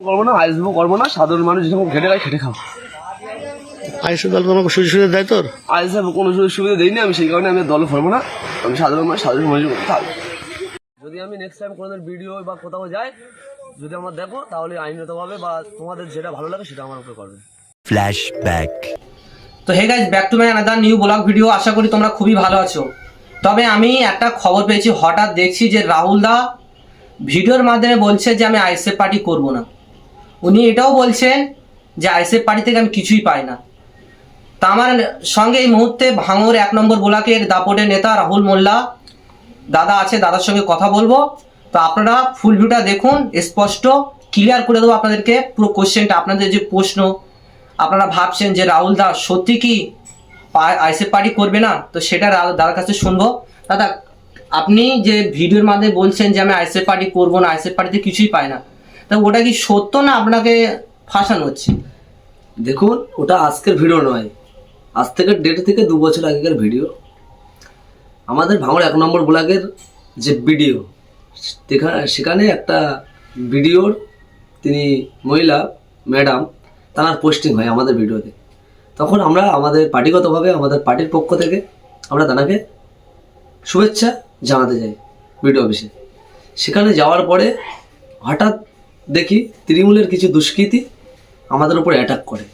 করবো না, আইসবো করবো না, সাধারণ মানুষ যখন খেটে খায় খেটে খাও। আইএসএফ দল তোমাকে সুযোগ সুবিধা দেয় তোর? আইসব কোনো সুযোগ সুবিধা দিইনি, আমি সেই কারণে আমি দল করবো না। আমি সাধারণ মানুষ থাকবো। যদি আমি নেক্সট টাইম কোনো ভিডিও বা কোথাও যাই, যদি আমার দেখো, তাহলে আইনগতভাবে বা তোমাদের যেটা ভালো লাগে সেটা আমার উপরে করবে। ফ্ল্যাশব্যাক। তো hey guys, back to my another new blog video. আশা করি তোমরা খুবই ভালো আছো। তবে আমি একটা খবর পেয়েছি, হঠাৎ দেখছি যে রাহুল দা ভিডিওর মাধ্যমে বলছে যে আমি আইএসএফ পার্টি করব না। উনি এটাও বলছেন যে আইএসএফ পার্টি থেকে আমি কিছুই পাই না। তা আমার সঙ্গে এই মুহূর্তে ভাঙড় 1 নম্বর ব্লকের দাপটের নেতা রাহুল মোল্লা দাদা আছে, দাদার সঙ্গে কথা বলবো। তো আপনারা ফুল ভিডিওটা দেখুন, স্পষ্ট ক্লিয়ার করে দেবো আপনাদেরকে পুরো কোশ্চেনটা। আপনাদের যে প্রশ্ন, আপনারা ভাবছেন যে রাহুল দা সত্যি কি আইএসএফ পার্টি করবে না, তো সেটা দাদার কাছে শুনবো। দাদা, আপনি যে ভিডিওর মাধ্যমে বলছেন যে আমি আইএসএফ পার্টি করবো না, আইএসএফ পার্টিতে কিছুই পায় না, তা ওটা কি সত্য না আপনাকে ফাঁসানো হচ্ছে? দেখুন, ওটা আজকের ভিডিও নয়, আজ থেকে ডেট থেকে 2 বছর আগেকার ভিডিও। আমাদের ভাঙড় 1 নম্বর ব্লকের যে ভিডিও, সেখানে একটা ভিডিওর তিনি মহিলা ম্যাডাম তার পোস্টিং হয় আমাদের ভিডিওতে। তখন আমরা আমাদের পার্টিগতভাবে আমাদের পার্টির পক্ষ থেকে আমরা তাকে শুভেচ্ছা জানাতে যাই ভিডিও অফিসে। সেখানে যাওয়ার পরে হঠাৎ দেখি তৃণমূলের কিছু দুষ্কৃতী আমাদের উপর অ্যাটাক করে,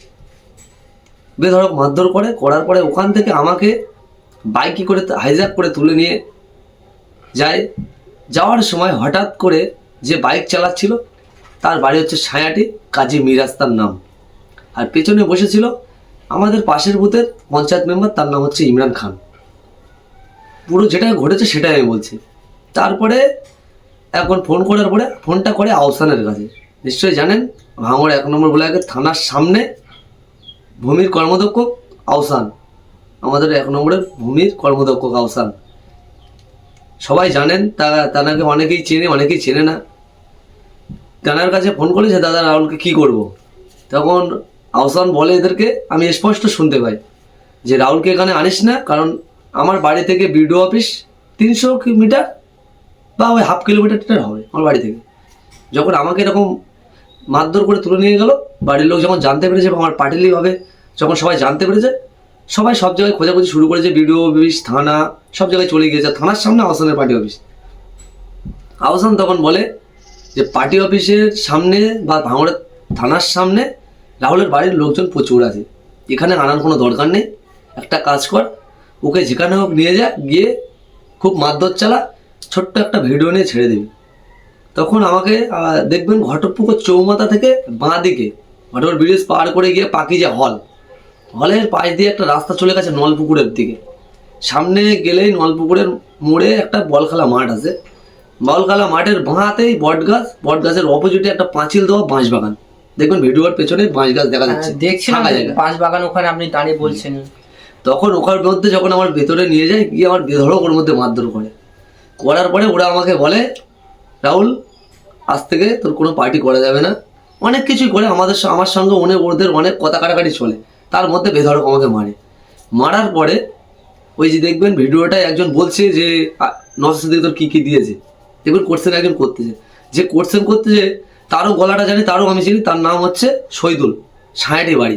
বেধড়ক মারধর করার পরে ওখান থেকে আমাকে বাইকে করে হাইজ্যাক করে তুলে নিয়ে যায়। যাওয়ার সময় হঠাৎ করে যে বাইক চালাচ্ছিল তার বাড়ি হচ্ছে ছায়াটি, কাজী মিরাজ তার নাম, আর পেছনে বসেছিল আমাদের পাশের বুথের পঞ্চায়েত মেম্বার, তার নাম হচ্ছে ইমরান খান। পুরো যেটা ঘটেছে সেটাই আমি বলছি। তারপরে এখন ফোন করার পরে ফোনটা করে আহসানের কাছে। নিশ্চয়ই জানেন, ভাঙড় 1 নম্বর ব্লকের থানার সামনে ভূমির কর্মদক্ষ আহসান, আমাদের 1 নম্বরের ভূমির কর্মদক্ষ আহসান, সবাই জানেন। তাকে অনেকেই চেনে, অনেকেই চেনে না। তানার কাছে ফোন করেছে, দাদা রাহুলকে কি করব। তখন আহসান বলে এদেরকে, আমি স্পষ্ট শুনতে পাই যে রাহুলকে এখানে আনিস না, কারণ আমার বাড়ি থেকে বিডিও অফিস 300 মিটার বা ওই হাফ কিলোমিটার হবে আমার বাড়ি থেকে। যখন আমাকে এরকম মারধর করে তুলে নিয়ে গেল, বাড়ির লোক যখন জানতে পেরেছে, আমার পার্টিলিভাবে যখন সবাই জানতে পেরেছে, সবাই সব জায়গায় খোঁজাখুঁজি শুরু করেছে, বিডিও অফিস, থানা, সব জায়গায় চলে গিয়েছে। থানার সামনে আহসানের পার্টি অফিস। আহসান তখন বলে যে পার্টি অফিসের সামনে বা ভাঙড়ের থানার সামনে রাহুলের বাড়ির লোকজন প্রচুর আছে, এখানে আনার কোনো দরকার নেই। একটা কাজ কর, ওকে যেখানে হোক নিয়ে যা, গিয়ে খুব মারধর চালা, ছোট্ট একটা ভিডিও নিয়ে ছেড়ে দিবি। তখন আমাকে দেখবেন ঘটকপুকুর চৌমাথা থেকে বাঁ দিকে ঘটক ব্রিজ পার করে গিয়ে পাকিজা হলের পাশ দিয়ে একটা রাস্তা চলে গেছে নলপুকুরের দিকে। সামনে গেলেই নলপুকুরের মোড়ে একটা বল খেলা মাঠ আছে। বল খেলা মাঠের বাঁহাতেই বটগাছের অপোজিটে একটা পাঁচিল দেওয়া বাঁশ বাগান। দেখবেন ভিডিওর পেছনে বাঁশ গাছ দেখা যাচ্ছে, দেখছিলাম বাঁশ বাগান, ওখানে আপনি দাঁড়িয়ে বলছেন। তখন ওখার মধ্যে যখন আমার ভেতরে নিয়ে যায়, গিয়ে আমার বেধড়ক ওর মধ্যে মারধর করার পরে ওরা আমাকে বলে, রাহুল আজ থেকে তোর কোনো পার্টি করা যাবে না। অনেক কিছুই করে আমার সঙ্গে ওদের অনেক কথা কাটাকাটি চলে, তার মধ্যে বেধড়ক আমাকে মারার পরে ওই যে দেখবেন ভিডিওটায় একজন বলছে যে নওশাদ তোর কী কী দিয়েছে। দেখবেন কোশ্চেন একজন করতেছে, যে কোশ্চেন করতেছে তারও গলাটা জানি, তারও আমি চিনি, তার নাম হচ্ছে শহীদুল, ছায়াটি বাড়ি।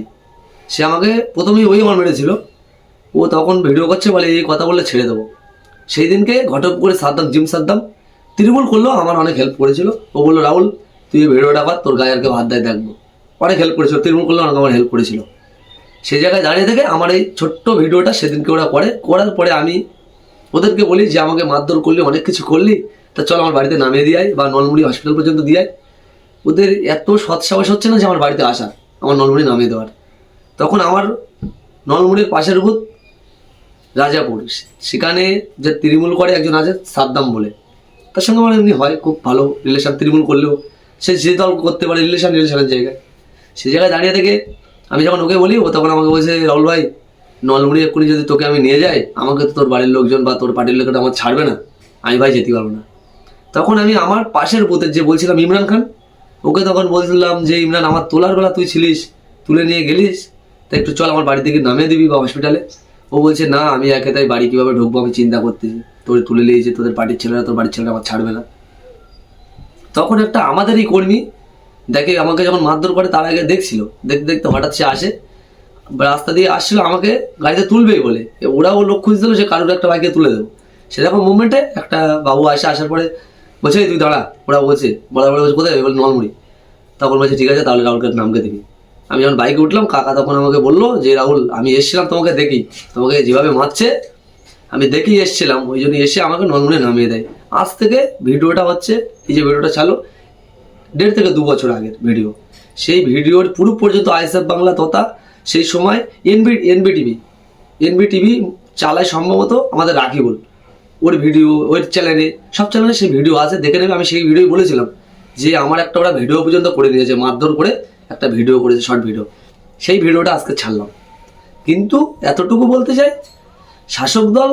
সে আমাকে প্রথমেই ওই আমার মেরেছিল। ও তখন ভিডিও করছে, বলে এই কথা বললে ছেড়ে দেবো। সেই দিনকে ঘটকপুরে জিম সাদ্দাম তৃণমূল করলো, আমার অনেক হেল্প করেছিল। ও বললো, রাহুল তুই এই ভিডিওটা কর, তোর গায়ে আর কেউ হাত দেয় দেখবো। অনেক হেল্প করেছিল, তৃণমূল করলো, অনেক আমার হেল্প করেছিল। সেই জায়গায় দাঁড়িয়ে থেকে আমার এই ছোট্ট ভিডিওটা সেদিনকে ওরা করার পরে আমি ওদেরকে বলি যে আমাকে মারধর করলি, অনেক কিছু করলি, তা চল আমার বাড়িতে নামিয়ে দিয়ে বা নলমুড়ি হসপিটাল পর্যন্ত দিয়ে। ওদের এত সৎসাহস হচ্ছে না যে আমার বাড়িতে আসা, আমার নলমুড়ি নামিয়ে দেওয়ার। তখন আমার নলমুড়ির পাশের বুথ রাজাপুর, সেখানে যে তৃণমূল করে একজন আছে সাদ্দাম বলে, তার সঙ্গে আমার এমনি হয় খুব ভালো রিলেশন। তৃণমূল করলেও সে যে দল করতে পারে রিলেশনের জায়গায়, সেই জায়গায় দাঁড়িয়ে থেকে আমি যখন ওকে বলি, ও তখন আমাকে বলছে, রাহুল ভাই নলমুড়ি এক্ষুনি যদি তোকে আমি নিয়ে যাই, আমাকে তো তোর বাড়ির লোকজন বা তোর পার্টির লোকেরা আমার ছাড়বে না, আমি ভাই যেতে পারবো না। তখন আমি আমার পাশের বুথের যে বলছিলাম ইমরান খান, ওকে তখন বলছিলাম যে ইমরান, আমার তোলার বেলা তুই ছিলিস, তুলে নিয়ে গেলিস, তা একটু চল আমার বাড়ি থেকে নামিয়ে দিবি বা হসপিটালে। ও বলছে, না আমি একে তাই বাড়ি কীভাবে ঢুকবো আমি চিন্তা করতেছি, তোর তুলে নিয়েছে, তোদের পার্টির ছেলেরা, তোর বাড়ির ছেলেরা আমার ছাড়বে না। তখন একটা আমাদেরই কর্মী দেখে আমাকে যখন মারধর করে তার আগে দেখছিল, দেখতে দেখতে হঠাৎ সে আসে, রাস্তা দিয়ে আসছিল আমাকে গাড়িতে তুলবেই বলে, ওরাও লোক খুঁজছিল যে কারোর একটা বাইকে তুলে দেবো। সেরকম মুভমেন্টে একটা বাবু আসার পরে বলছে তুই দাঁড়া, ওরা বলছে বলার বলছে কোথায়, বলে নলমুড়ি। তখন বলছে ঠিক আছে তাহলে রাহুলকে নামকে দিবি। আমি যখন বাইকে উঠলাম কাকা তখন আমাকে বললো যে রাহুল আমি এসেছিলাম তোমাকে দেখি, তোমাকে যেভাবে মারছে আমি দেখেই এসেছিলাম, ওই জন্য এসে আমাকে নলমুড়ি নামিয়ে দেয়। আজ থেকে ভিডিওটা হচ্ছে, এই যে ভিডিওটা চালো 1.5 থেকে 2 বছর আগের ভিডিও। সেই ভিডিওর পুরো পর্যন্ত আইএসএফ বাংলা তথা সেই সময় এনবিটিভি চালায় সম্ভবত আমাদের রাকিবুল, ওর ভিডিও ওর চ্যানেলে, সব চ্যানেলে সেই ভিডিও আছে, দেখে নেবে। আমি সেই ভিডিও বলেছিলাম যে আমার একটা ওরা ভিডিও পর্যন্ত করে দিয়েছে, মারধর করে একটা ভিডিও করেছে, শর্ট ভিডিও। সেই ভিডিওটা আজকে ছাড়লাম। কিন্তু এতটুকু বলতে চাই, শাসক দল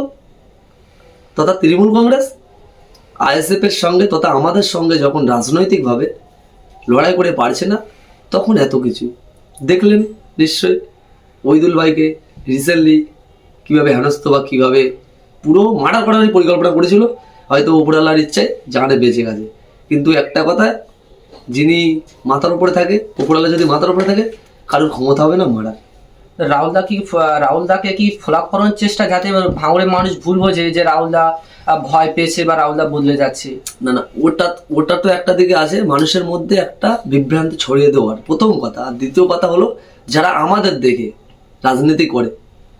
তথা তৃণমূল কংগ্রেস আইএসএফের সঙ্গে তথা আমাদের সঙ্গে যখন রাজনৈতিকভাবে লড়াই করে পারছে না, তখন এত কিছু দেখলেন নিশ্চয়ই। ওইদুল ভাইকে রিসেন্টলি কীভাবে হেনস্থ বা কীভাবে পুরো মার্ডার করারই পরিকল্পনা করেছিল, হয়তো উপরওয়ালার ইচ্ছায় জানে বেঁচে গেছে। কিন্তু একটা কথা, যিনি মাথার উপরে থাকে, উপরওয়ালা যদি মাথার উপরে থাকে, কারোর ক্ষমতা হবে না মারার। রাহুলদাকে কি ফ্লপ করানোর চেষ্টা, যাতে ভাঙড়ের মানুষ ভুল বোঝে যে রাহুলদা ভয় পেয়েছে বা রাহুলদা বদলে যাচ্ছে? না না, ওটা তো একটা দিকে আছে, মানুষের মধ্যে একটা বিভ্রান্তি ছড়িয়ে দেওয়ার প্রথম কথা। আর দ্বিতীয় কথা হলো, যারা আমাদের দেখে রাজনীতি করে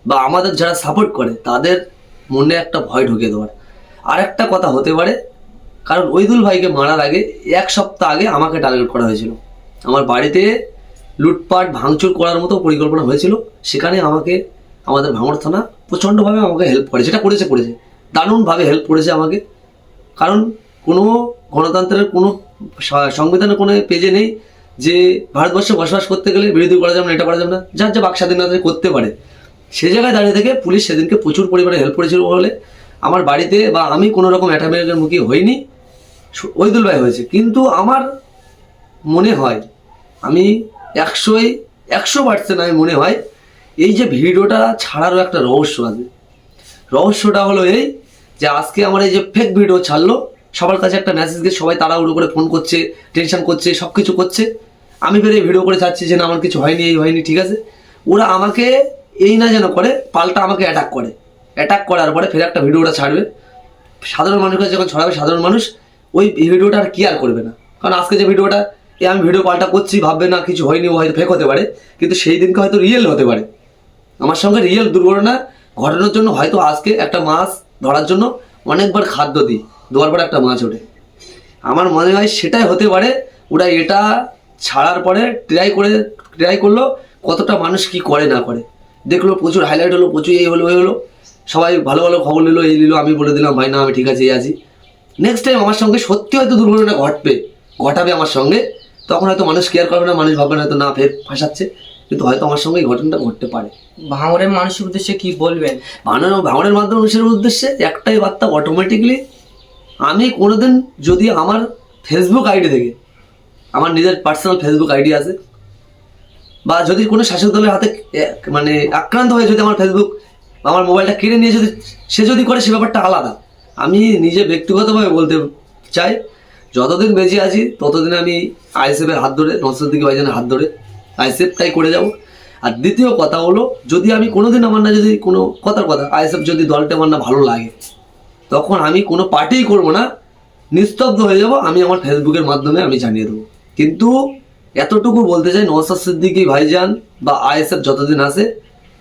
বা আমাদের যারা সাপোর্ট করে তাদের মনে একটা ভয় ঢুকে দেওয়ার। আর একটা কথা হতে পারে, কারণ ওইদুল ভাইকে মারার আগে 1 সপ্তাহ আগে আমাকে টার্গেট করা হয়েছিল, আমার বাড়িতে লুটপাট ভাঙচুর করার মতো পরিকল্পনা হয়েছিল। সেখানে আমাকে আমাদের ভাঙড় থানা প্রচণ্ডভাবে আমাকে হেল্প করে, যেটা করেছে দারুণভাবে হেল্প করেছে আমাকে। কারণ কোনো গণতন্ত্রের কোনো সংবিধানের কোনো পেজে নেই যে ভারতবর্ষে বসবাস করতে গেলে বিরোধী করা যাবে না, এটা করা যাবে না, যার যা বাক স্বাধীনতা করতে পারে। সে জায়গায় দাঁড়িয়ে থেকে পুলিশ সেদিনকে প্রচুর পরিমাণে হেল্প করেছিল বলে আমার বাড়িতে বা আমি কোনো রকম অ্যাটাকের মুখী হইনি, ওইদুল ভাই হয়েছে। কিন্তু আমার মনে হয়, আমি 100% আমি মনে হয় এই যে ভিডিওটা ছাড়ারও একটা রহস্য আছে। রহস্যটা হলো এই যে আজকে আমার এই যে ফেক ভিডিও ছাড়লো, সবার কাছে একটা মেসেজ দিয়ে সবাই তাড়াহুড়ো করে ফোন করছে, টেনশন করছে, সব কিছু করছে। আমি বেরিয়ে ভিডিও করে ছাড়ছি যে না আমার কিছু হয়নি, এই হয়নি, ঠিক আছে। ওরা আমাকে এই না যেন করে, পাল্টা আমাকে অ্যাটাক করার পরে ফের একটা ভিডিওটা ছাড়বে। সাধারণ মানুষের কাছে যখন ছড়াবে, সাধারণ মানুষ ওই ভিডিওটা আর কেয়ার করবে না। কারণ আজকে যে ভিডিওটা আমি ভিডিও পাল্টা করছি, ভাববে না কিছু হয়নি, ও হয়তো ফেক হতে পারে, কিন্তু সেই দিনকে হয়তো রিয়েল হতে পারে। আমার সঙ্গে রিয়েল দুর্ঘটনা ঘটানোর জন্য হয়তো আজকে একটা মাছ ধরার জন্য অনেকবার খাদ্য দিই, দেওয়ার পরে একটা মাছ ওঠে। আমার মনে হয় সেটাই হতে পারে। ওরা এটা ছাড়ার পরে ট্রাই করলো, কতটা মানুষ কি করে না করে দেখলো, প্রচুর হাইলাইট হলো, প্রচুর এই হলো ওই হলো, সবাই ভালো ভালো খবর নিল, এই নিল। আমি বলে দিলাম ভাই না আমি ঠিক আছে, এই আছি। নেক্সট টাইম আমার সঙ্গে সত্যি হয়তো দুর্ঘটনা ঘটাবে আমার সঙ্গে, তখন হয়তো মানুষ কেয়ার করবে না, মানুষ ভাববে না হয়তো না ফের ফাঁসাচ্ছে, কিন্তু হয়তো আমার সঙ্গে এই ঘটনাটা ঘটতে পারে। ভাঙড়ের মানুষের উদ্দেশ্যে কি বলবেন? ভাঙড়ের মাধ্যমে মানুষের উদ্দেশ্যে একটাই বার্তা, অটোমেটিকলি আমি কোনোদিন যদি আমার ফেসবুক আইডি থেকে, আমার নিজের পার্সোনাল ফেসবুক আইডি আছে, বা যদি কোনো শাসক দলের হাতে মানে আক্রান্ত হয়ে যদি আমার ফেসবুক আমার মোবাইলটা কেড়ে নিয়ে সে যদি করে, সে ব্যাপারটা আলাদা। আমি নিজে ব্যক্তিগতভাবে বলতে চাই, যতদিন বেঁচে আছি ততদিন আমি আইএসএফের হাত ধরে, নওশাদ সিদ্দিকী ভাইজানের হাত ধরে আইএসএফটাই করে যাব। আর দ্বিতীয় কথা হলো, যদি আমি কোনোদিন আমার না, যদি কোনো কথা আইএসএফ যদি দলটা আমার না ভালো লাগে, তখন আমি কোনো পার্টিই করবো না, নিস্তব্ধ হয়ে যাব। আমি আমার ফেসবুকের মাধ্যমে আমি জানিয়ে দেবো। কিন্তু এতটুকু বলতে চাই, নওশাদ সিদ্দিকী ভাইজান বা আইএসএফ যতদিন আসে,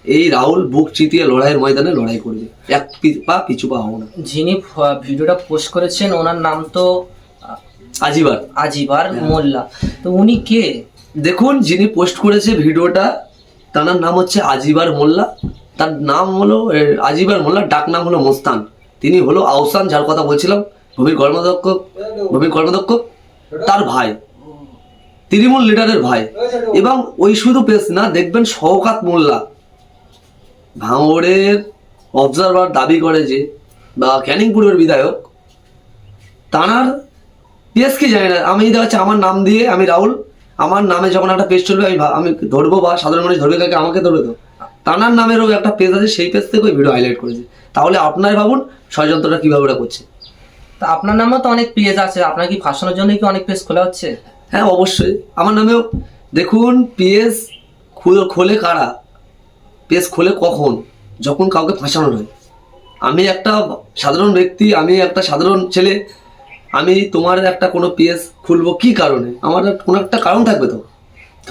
এই রাহুল বুক চিতিয়ে লড়াইয়ের ময়দানে লড়াই করবে, পিছু পা হবো না। যিনি ভিডিওটা পোস্ট করেছেন ওনার নাম তো আজিবার মোল্লা, তো উনি কে? দেখুন, যিনি পোস্ট করেছে ভিডিওটা, তার নাম হচ্ছে আজিবার মোল্লা। তার নাম হলো আজিবার মোল্লা, ডাক নাম হলো মোস্তান। তিনি হলো আহসান, যার কথা বলছিলাম, ভূমির কর্মদক্ষ, তার ভাই, তৃণমূল লিডারের ভাই। এবং ওই শুধু পেজ না, দেখবেন শওকাত মোল্লা ভাঙড়ের অবজারভার দাবি করে যে, বা ক্যানিংপুরের বিধায়ক, তাঁর পেজ কি জানি না, আমি দেখাচ্ছি আমার নাম দিয়ে, আমি রাহুল, আমার নামে যখন একটা পেজ চলবে আমি ধরবো, বা সাধারণ মানুষ ধরবে, কাকে আমাকে ধরবে তো। তানার নামেরও একটা পেজ আছে, সেই পেজ থেকে ওই ভিডিও হাইলাইট করেছে। তাহলে আপনারাই ভাবুন ষড়যন্ত্রটা কীভাবে ওরা করছে। তা আপনার নামও তো অনেক পেজ আছে, আপনার কি ফাঁসানোর জন্য কি অনেক পেজ খোলা হচ্ছে? হ্যাঁ অবশ্যই আমার নামেও দেখুন পেজ খোলে কারা, পেজ খোলে কখন, যখন কাউকে ফাঁসানো হয়। আমি একটা সাধারণ ব্যক্তি, আমি একটা সাধারণ ছেলে, আমি তোমার একটা কোনো পেজ খুলবো কি কারণে? আমার কোনো একটা কারণ থাকবে তো,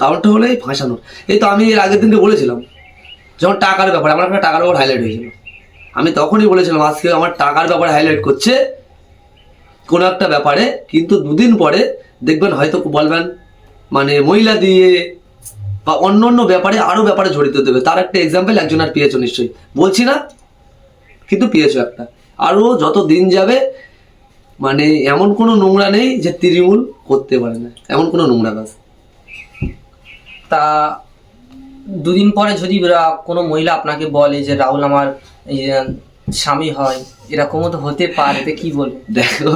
কারণটা হলো এই ফাঁসানোর। এই তো আমি এর আগের দিনকে বলেছিলাম যখন টাকার ব্যাপারে আমার একটা টাকার ব্যাপার হাইলাইট হয়েছিল, আমি তখনই বলেছিলাম আজকে আমার টাকার ব্যাপারে হাইলাইট করছে কোনো একটা ব্যাপারে, কিন্তু দুদিন পরে দেখবেন হয়তো বলবেন মানে মহিলা দিয়ে বা অন্য অন্য ব্যাপারে আরও ব্যাপারে জড়িত দেবে। তার একটা এক্সাম্পল একজন আর পেয়েছো নিশ্চয়ই, বলছি না কিন্তু পেয়েছো একটা। আরও যত দিন যাবে মানে এমন কোনো নোংরা নেই যে তৃণমূল করতে পারে না, এমন কোনো নোংরা কাজ। তা দুদিন পরে যদি কোনো মহিলা আপনাকে বলে যে রাহুল আমার স্বামী হয়, এরকমও তো হতে পারে, তো কি বলবো? দেখো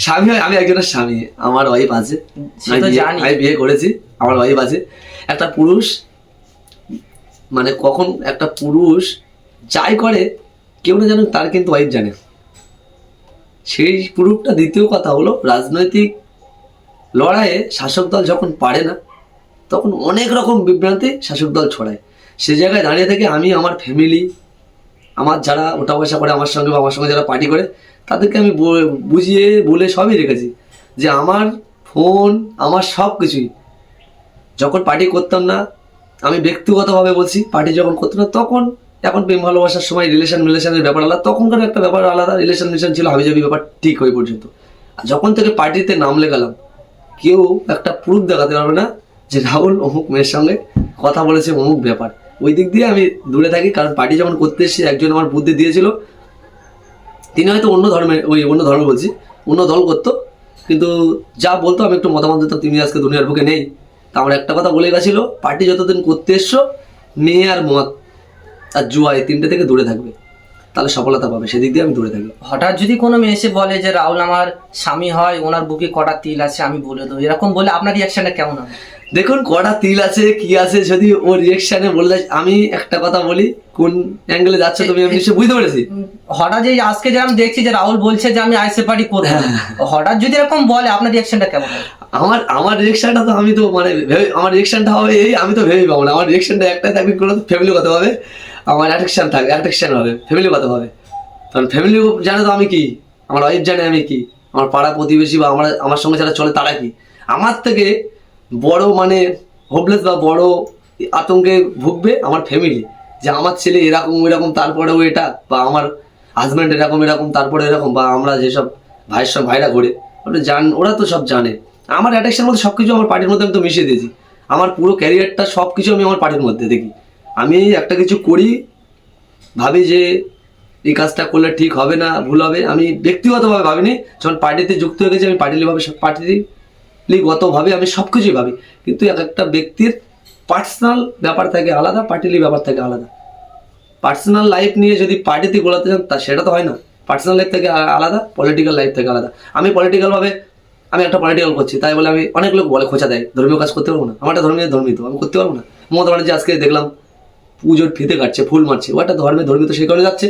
স্বামী হয়, আমি একজনের স্বামী, আমার ওয়াইফ আছে, আমি বিয়ে করেছি, আমার ওয়াইফ আছে। একটা পুরুষ মানে কখন একটা পুরুষ যাই করে কেউ না জানে, তার কিন্তু ওয়াইফ জানে সেই পুরুষটা। দ্বিতীয় কথা হলো রাজনৈতিক লড়াইয়ে শাসক দল যখন পারে না তখন অনেক রকম বিভ্রান্তি শাসক দল ছড়ায়। সে জায়গায় দাঁড়িয়ে থেকে আমি আমার ফ্যামিলি, আমার যারা ওঠা বসা করে আমার সঙ্গে বা আমার সঙ্গে যারা পার্টি করে তাদেরকে আমি বুঝিয়ে বলে সবই রেখেছি যে আমার ফোন আমার সব কিছুই যখন পার্টি করতাম না, আমি ব্যক্তিগতভাবে বলছি, পার্টি যখন করতাম না তখন, এখন প্রেম ভালোবাসার সময় রিলেশনের ব্যাপার আলাদা, তখনকার একটা ব্যাপার আলাদা, রিলেশন ছিল হাবিজাবি ব্যাপার ঠিক হয়ে পর্যন্ত। আর যখন থেকে পার্টিতে নাম লেগালাম কেউ একটা প্রুফ দেখাতে পারবে না যে রাহুল অমুক মেয়ের সঙ্গে কথা বলেছে অমুক ব্যাপার। ওই দিক দিয়ে আমি দূরে থাকি, কারণ পার্টি যখন করতে এসেছি একজন আমার বুদ্ধি দিয়েছিল, তিনি হয়তো অন্য ধর্ম বলছি, অন্য দল করতো, কিন্তু যা বলতো আমি একটু মতামত দিতাম, তিনি আজকে দুনিয়ার বুকে নেই। তা আমার একটা কথা বলে গেছিলো, পার্টি যতদিন করতে এসছো মেয়ে আর মদ আর জুয়া এই তিনটে থেকে দূরে থাকবে, তাহলে সফলতা পাবে, সেদিক দিয়ে আমি দূরে থাকি। হঠাৎ যদি কোনো মেয়ে এসে বলে যে রাহুল আমার স্বামী হয়, ওনার বুকে কটা তিল আছে আমি বলে দেবো, এরকম বলে আপনার রিয়াকশনটা কেমন হবে? দেখুন কটা তিল আছে কি আছে যদি ওর রিয়াকশনে বলে দেয়, আমি একটা কথা বলি, কোন অ্যাঙ্গেলে যাচ্ছে তুমি আমি নিশ্চয়ই বুঝতে পেরেছি। হঠাৎ যে আজকে যেরকম দেখছি যে রাহুল বলছে যে আমি আইসে পার্টি করবো, হঠাৎ যদি এরকম বলে আপনার রিয়াকশনটা কেমন হবে? আমার রিয়াকশনটা তো আমি তো মানে আমার রিয়াকশনটা হবে এই, আমি তো ভেবেই পাবো না। আমার রিয়াকশনটা একটাই থাকবে, কোনো ফ্যামিলি কথা হবে, আমার অ্যাট্রাকশন হবে, ফ্যামিলি কথা হবে। কারণ ফ্যামিলি জানে তো আমি কি, আমার ওয়াইফ জানে আমি কি, আমার পাড়া প্রতিবেশী বা আমার সঙ্গে যারা চলে তারা কি। আমার থেকে বড় মানে হোপলেস বা বড় আতঙ্কে ভুগবে আমার ফ্যামিলি, যে আমার ছেলে এরকম তারপরেও এটা, বা আমার হাজব্যান্ড এরকম তারপরে এরকম, বা আমরা যেসব ভাইরা ঘুরে ওরা তো সব জানে। আমার অ্যাট্রাকশন মধ্যে সব কিছু আমার পার্টির মধ্যে আমি তো মিশিয়ে দিয়েছি, আমার পুরো ক্যারিয়ারটা সব কিছু আমি আমার পার্টির মধ্যে দেখি। আমি একটা কিছু করি ভাবি যে এই কাজটা করলে ঠিক হবে না ভুল হবে, আমি ব্যক্তিগতভাবে ভাবিনি। যখন পার্টিতে যুক্ত হয়ে গেছি আমি পার্টিগতভাবে আমি সব কিছুই ভাবি, কিন্তু একটা ব্যক্তির পার্সোনাল ব্যাপার থাকে আলাদা, পার্টিলি ব্যাপার থাকে আলাদা। পার্সোনাল লাইফ নিয়ে যদি পার্টিতে গোলাতে চান তা সেটা তো হয় না, পার্সোনাল লাইফ থেকে আলাদা, পলিটিক্যাল লাইফ থেকে আলাদা। আমি পলিটিক্যালভাবে আমি একটা পলিটিক্যাল করছি, তাই বলে আমি অনেক লোক বলে খোঁচা দেয় ধর্মীয় কাজ করতে পারবো না, আমার একটা ধর্মীয় আমি করতে পারবো না। মমতা ব্যানার্জি আজকে দেখলাম পুজোর ফিতে কাটছে, ফুল মারছে, ও একটা ধর্মীয় তো সেই কারণে যাচ্ছে।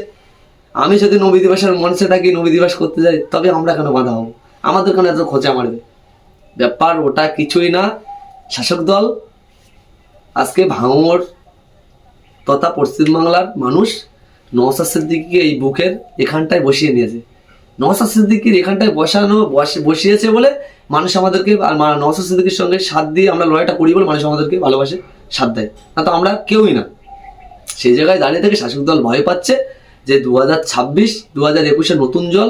আমি যদি নবী দিবসের মঞ্চে থাকি, নবী দিবস করতে যাই, তবে আমরা কেন বাধা হবো? আমাদের কেন এত খোঁচা মারবে? ব্যাপার ওটা কিছুই না। শাসক দল আজকে ভাঙড় তথা পশ্চিমবাংলার মানুষ নওশাদ সিদ্দিকীকে এই বুকের এখানটায় বসিয়ে নিয়েছে। নওশাদ সিদ্দিকীর এখানটায় বসিয়েছে বলে মানুষ আমাদেরকে, আর নওশাদ সিদ্দিকীর সঙ্গে সাথ দিয়ে আমরা লড়াইটা করি বলে মানুষ আমাদেরকে ভালোবাসে, সাথ দেয়, না তো আমরা কেউই না। সেই জায়গায় দাঁড়িয়ে থেকে শাসক দল ভয় পাচ্ছে যে 2021 নতুন জল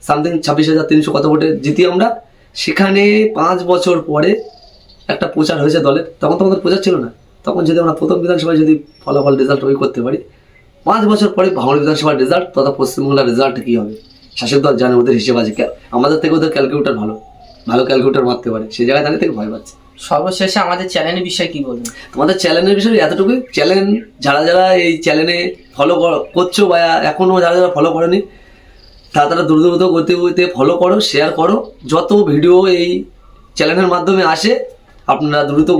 সামথিং 26,300 কত ভোটে জিতি আমরা, সেখানে 5 বছর পরে একটা প্রচার হয়েছে দলের, তখন তো আমাদের প্রচার ছিল না। তখন যদি আমরা প্রথম বিধানসভায় যদি ফলাফল রেজাল্ট ওই করতে পারি, 5 বছর পরে ভাঙড় বিধানসভার রেজাল্ট তথা পশ্চিমবাংলার রেজাল্ট কী হবে শাসক দল জানে, ওদের হিসেব আছে, আমাদের থেকে ওদের ক্যালকুলেটার ভালো ক্যালকুলেটার মারতে পারে, সেই জায়গায় দাঁড়িয়ে থেকে ভয় পাচ্ছে। সর্বশেষে আমাদের চ্যানেলের বিষয়ে কি বলবেন? তোমাদের চ্যানেলের বিষয়ে এতটুকুই, চ্যানেল যারা এই চ্যানেলে ফলো করছো বা এখনও যারা ফলো করেনি তারা দ্রুত গতিতে ফলো করো, শেয়ার করো। যত ভিডিও এই চ্যানেলের মাধ্যমে আসে আপনারা দ্রুত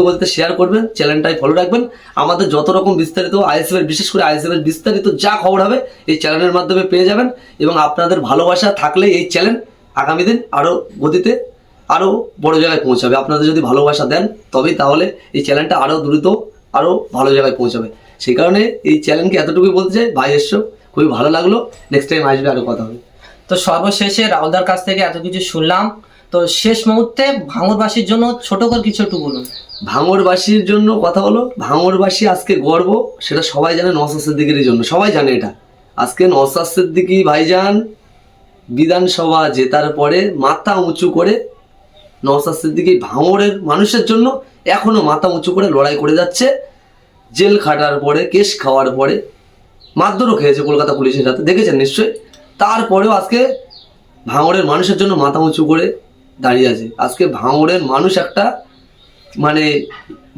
গতিতে শেয়ার করবেন, চ্যানেলটাই ফলো রাখবেন। আমাদের যত রকম বিস্তারিত বিশেষ করে আইএসএফের বিস্তারিত যা খবর হবে এই চ্যানেলের মাধ্যমে পেয়ে যাবেন, এবং আপনাদের ভালোবাসা থাকলে এই চ্যানেল আগামী দিন আরও গতিতে আরও বড় জায়গায় পৌঁছাবে। আপনাদের যদি ভালোবাসা দেন তবেই তাহলে এই চ্যানেলটা আরও দ্রুত আরও ভালো জায়গায় পৌঁছাবে। সেই কারণে এই চ্যানেলকে এতটুকুই বলতে চাই, ভাই এসছো, খুবই ভালো লাগলো, নেক্সট টাইম আসবে, আরও কথা হবে। তো সর্বশেষে রাহুলদার কাছ থেকে এত কিছু শুনলাম, তো শেষ মুহূর্তে ভাঙড়বাসীর জন্য ছোট করে কিছু একটু বলুন। ভাঙড়বাসীর জন্য কথা হলো, ভাঙড়বাসী আজকে গর্ব, সেটা সবাই জানে নওশাদ সিদ্দিকীর জন্য, সবাই জানে এটা। আজকে নওশাদ সিদ্দিকী ভাইজান বিধানসভা জেতার পরে মাথা উঁচু করে নওশাদ সিদ্দিকী ভাঙড়ের মানুষের জন্য এখনো মাথা উঁচু করে লড়াই করে যাচ্ছে। জেল খাটার পরে, কেস খাওয়ার পরে, মারধরও খেয়েছে কলকাতা পুলিশের সাথে, দেখেছেন নিশ্চয়ই। তারপরেও আজকে ভাঙড়ের মানুষের জন্য মাথা উঁচু করে দাঁড়িয়ে আছে। আজকে ভাঙড়ের মানুষ একটা মানে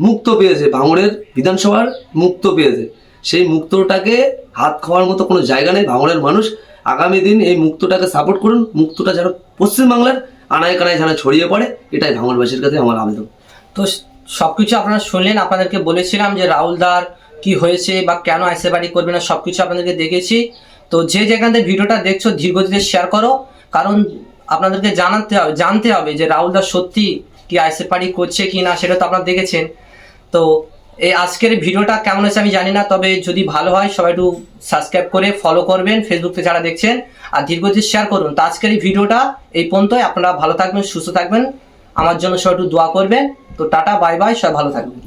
মুক্ত পেয়েছে, ভাঙড়ের বিধানসভার মুক্ত পেয়েছে। সেই মুক্তটাকে হাত খাওয়ার মতো কোনো জায়গা নেই ভাঙড়ের মানুষ। আগামী দিন এই মুক্তটাকে সাপোর্ট করুন, মুক্তটা যেন পশ্চিমবাংলার আনায় কানায় যেন ছড়িয়ে পড়ে, এটাই ভাঙড়বাসীর কাছে আমার আবেদন। তো সবকিছু আপনারা শুনলেন, আপনাদেরকে বলেছিলাম যে রাহুলদার কি হয়েছে বা কেন আইএসএফ পার্টি করবে না, সবকিছু আপনাদেরকে দেখেছি। তো যে যেখান থেকে ভিডিওটা দেখছো ধীরগতিতে শেয়ার করো, কারণ আপনাদেরকে জানতে হবে যে রাহুলদা সত্যি কি আইএসএফ পার্টি করছে কি না, সেটা তো আপনারা দেখেছেন। তো এই আজকের ভিডিওটা কেমন হয়েছে আমি জানি না, তবে যদি ভালো হয় সবাই একটু সাবস্ক্রাইব করে ফলো করবেন ফেসবুকে যারা দেখছেন, আর ধীরগতিতে শেয়ার করুন। তো আজকের এই ভিডিওটা এই পর্যন্তই। আপনারা ভালো থাকবেন, সুস্থ থাকবেন, আমার জন্য সবাই একটু দোয়া করবেন। তো টাটা, বাই বাই, সবাই ভালো থাকবেন।